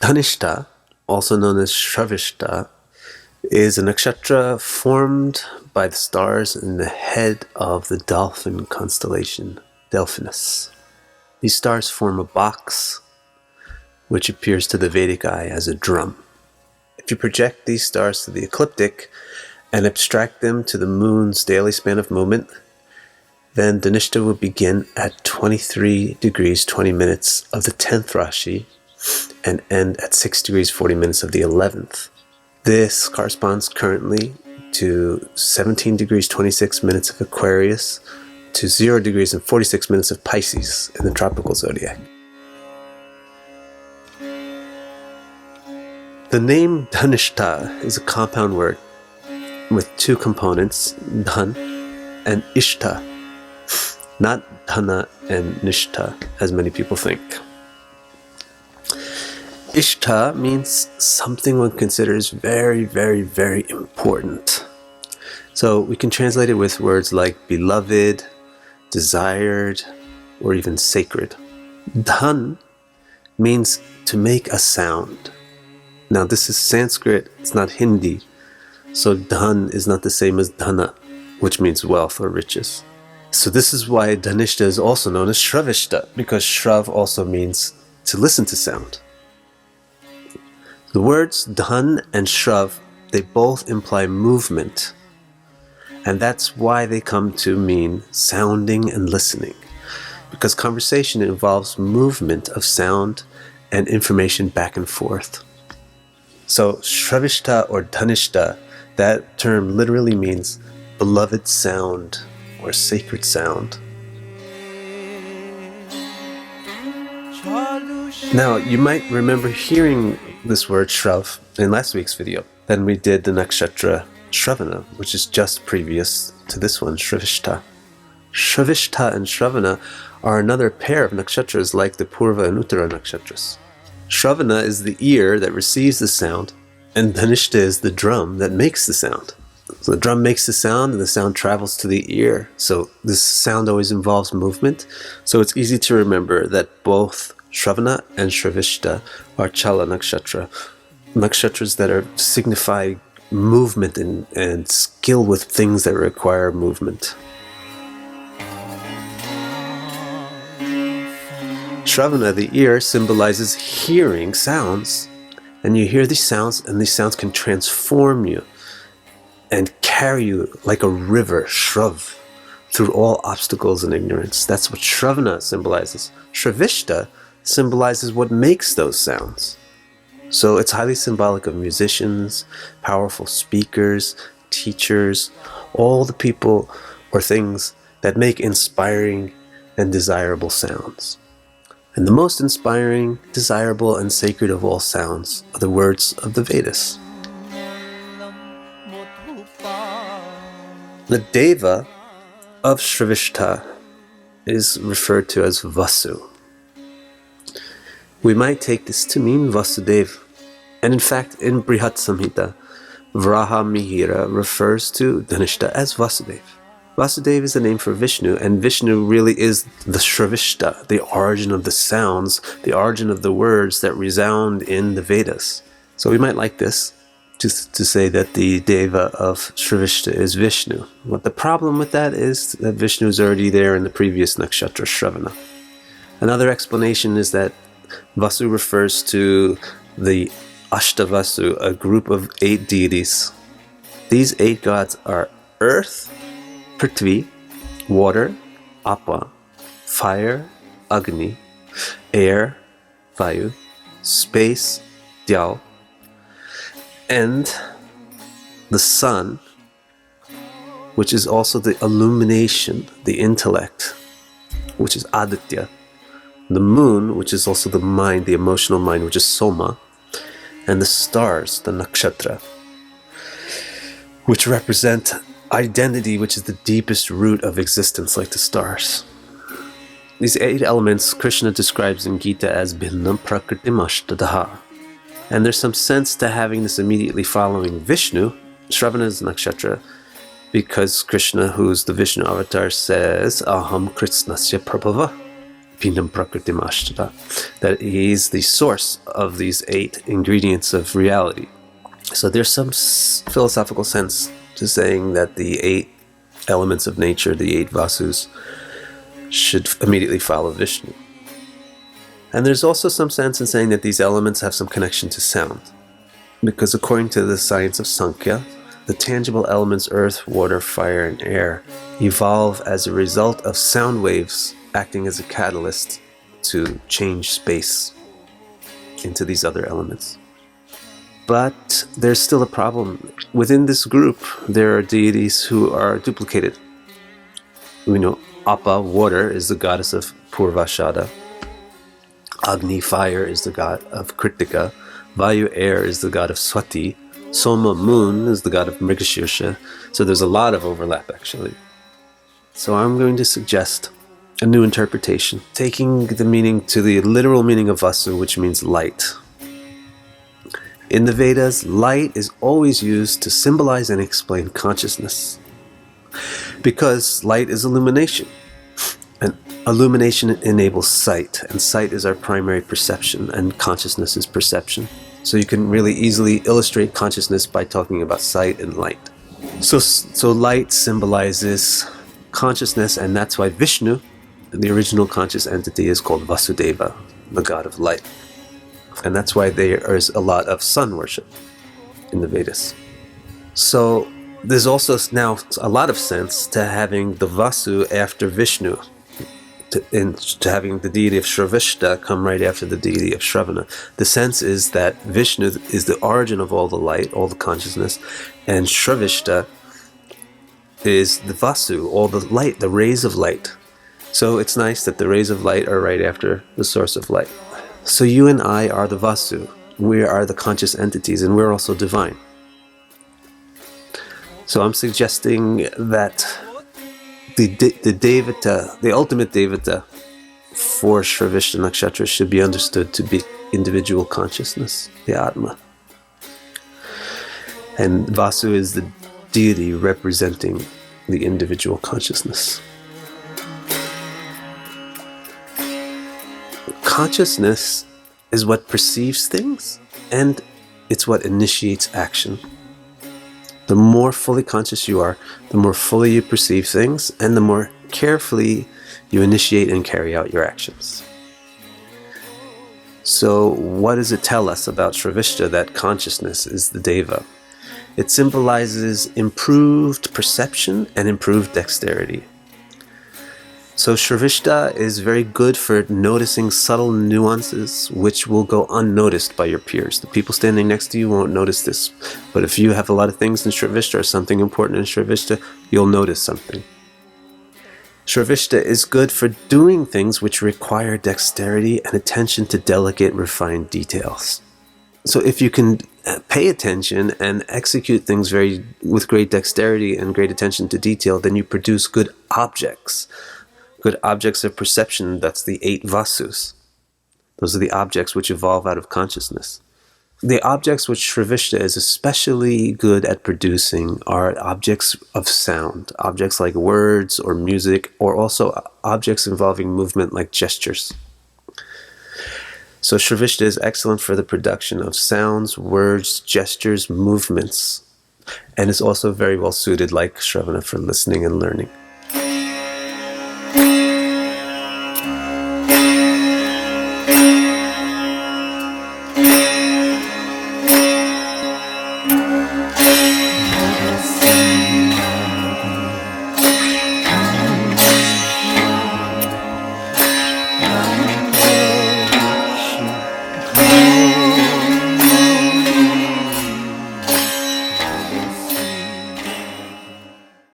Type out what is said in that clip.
Dhanishtha, also known as Shravishtha, is a nakshatra formed by the stars in the head of the dolphin constellation, Delphinus. These stars form a box which appears to the Vedic eye as a drum. If you project these stars to the ecliptic and abstract them to the moon's daily span of movement, then Dhanishtha will begin at 23 degrees 20 minutes of the 10th Rashi and end at 6 degrees 40 minutes of the 11th. This corresponds currently to 17 degrees 26 minutes of Aquarius to 0 degrees and 46 minutes of Pisces in the tropical zodiac. The name Dhanishtha is a compound word with two components, dhan and ishtha, not dhana and nishtha as many people think. Aṣṭha means something one considers very, very, very important. So we can translate it with words like beloved, desired, or even sacred. Dhan means to make a sound. Now this is Sanskrit, it's not Hindi. So dhan is not the same as dhana, which means wealth or riches. So this is why Dhanishtha is also known as Shravishtha, because Shrav also means to listen to sound. The words dhan and shrav, they both imply movement. And that's why they come to mean sounding and listening. Because conversation involves movement of sound and information back and forth. So Shravishtha or Dhanishtha, that term literally means beloved sound or sacred sound. Now, you might remember hearing this word Shrav in last week's video. Then we did the nakshatra Śravaṇa, which is just previous to this one, Shraviṣṭhā. Śraviṣṭhā and Śravaṇa are another pair of nakshatras like the Purva and Uttara nakshatras. Śravaṇa is the ear that receives the sound, and Dhanishtha is the drum that makes the sound. So the drum makes the sound, and the sound travels to the ear. So this sound always involves movement. So it's easy to remember that both Śravaṇa and Shraviṣṭhā are Chala nakshatra, nakshatras that signify movement and skill with things that require movement. Śravaṇa, the ear, symbolizes hearing sounds, and you hear these sounds, and these sounds can transform you and carry you like a river, Shrav, through all obstacles and ignorance. That's what Śravaṇa symbolizes. Shraviṣṭhā symbolizes what makes those sounds. So it's highly symbolic of musicians, powerful speakers, teachers, all the people or things that make inspiring and desirable sounds. And the most inspiring, desirable, and sacred of all sounds are the words of the Vedas. The deva of Śraviṣṭhā is referred to as Vasu. We might take this to mean Vasu-deva. And in fact, in Brihat Samhita, Vraha Mihira refers to Dhanishtha as Vasu-deva. Vasu-deva is the name for Viṣṇu, and Viṣṇu really is the Śraviṣṭhā, the origin of the sounds, the origin of the words that resound in the Vedas. So we might like this, just to say that the deva of Śraviṣṭhā is Viṣṇu. But the problem with that is that Viṣṇu is already there in the previous nakshatra, Śravaṇa. Another explanation is that Vasu refers to the Aṣṭha-vasu, a group of 8 deities. These 8 gods are earth, Prithvi, water, Apa, fire, Agni, air, Vayu, space, Dyal, and the sun, which is also the illumination, the intellect, which is Aditya, the moon, which is also the mind, the emotional mind, which is Soma, and the stars, the nakṣatra, which represent identity, which is the deepest root of existence, like the stars. These 8 elements Krishna describes in Gita as Bhinnam Prakritim Aṣṭha-vasu. And there's some sense to having this immediately following Viṣṇu, Śravanā's nakshatra, because Krishna, who's the Viṣṇu avatar, says, Aham Kritsnasya Prabhava. Pindam Prakritim Aṣṭha, that he is the source of these 8 ingredients of reality. So there's some philosophical sense to saying that the 8 elements of nature, the 8 Vasus, should immediately follow Viṣṇu. And there's also some sense in saying that these elements have some connection to sound, because according to the science of Sankhya, the tangible elements earth, water, fire, and air evolve as a result of sound waves acting as a catalyst to change space into these other elements. But there's still a problem. Within this group, there are deities who are duplicated. We know Apa, water, is the goddess of Purvashada. Agni, fire, is the god of Kritika. Vayu, air, is the god of Swati. Soma, moon, is the god of Mrigashirsha. So there's a lot of overlap, actually. So I'm going to suggest a new interpretation, taking the meaning to the literal meaning of Vasu, which means light. In the Vedas, light is always used to symbolize and explain consciousness, because light is illumination, and illumination enables sight, and sight is our primary perception, and consciousness is perception. So you can really easily illustrate consciousness by talking about sight and light. So light symbolizes consciousness, and that's why Viṣṇu, the original conscious entity, is called Vasu-deva, the god of light. And that's why there is a lot of sun worship in the Vedas. So there's also now a lot of sense to having the Vasu after Viṣṇu, to having the deity of Śraviṣṭhā come right after the deity of Śravaṇa. The sense is that Viṣṇu is the origin of all the light, all the consciousness, and Śraviṣṭhā is the Vasu, all the light, the rays of light. So it's nice that the rays of light are right after the source of light. So you and I are the Vasu. We are the conscious entities, and we're also divine. So I'm suggesting that the devata, the ultimate devata for Shravishtha Nakshatra should be understood to be individual consciousness, the Atma. And Vasu is the deity representing the individual consciousness. Consciousness is what perceives things, and it's what initiates action. The more fully conscious you are, the more fully you perceive things, and the more carefully you initiate and carry out your actions. So what does it tell us about Shravishtha that consciousness is the Deva? It symbolizes improved perception and improved dexterity. So Shravishtha is very good for noticing subtle nuances which will go unnoticed by your peers. The people standing next to you won't notice this. But if you have a lot of things in Shravishtha or something important in Shravishtha, you'll notice something. Shravishtha is good for doing things which require dexterity and attention to delicate, refined details. So if you can pay attention and execute things with great dexterity and great attention to detail, then you produce good objects. Good objects of perception, that's the 8 Vasus. Those are the objects which evolve out of consciousness. The objects which Shravishtha is especially good at producing are objects of sound, objects like words or music, or also objects involving movement like gestures. So Shravishtha is excellent for the production of sounds, words, gestures, movements, and is also very well suited, like Śravaṇa, for listening and learning.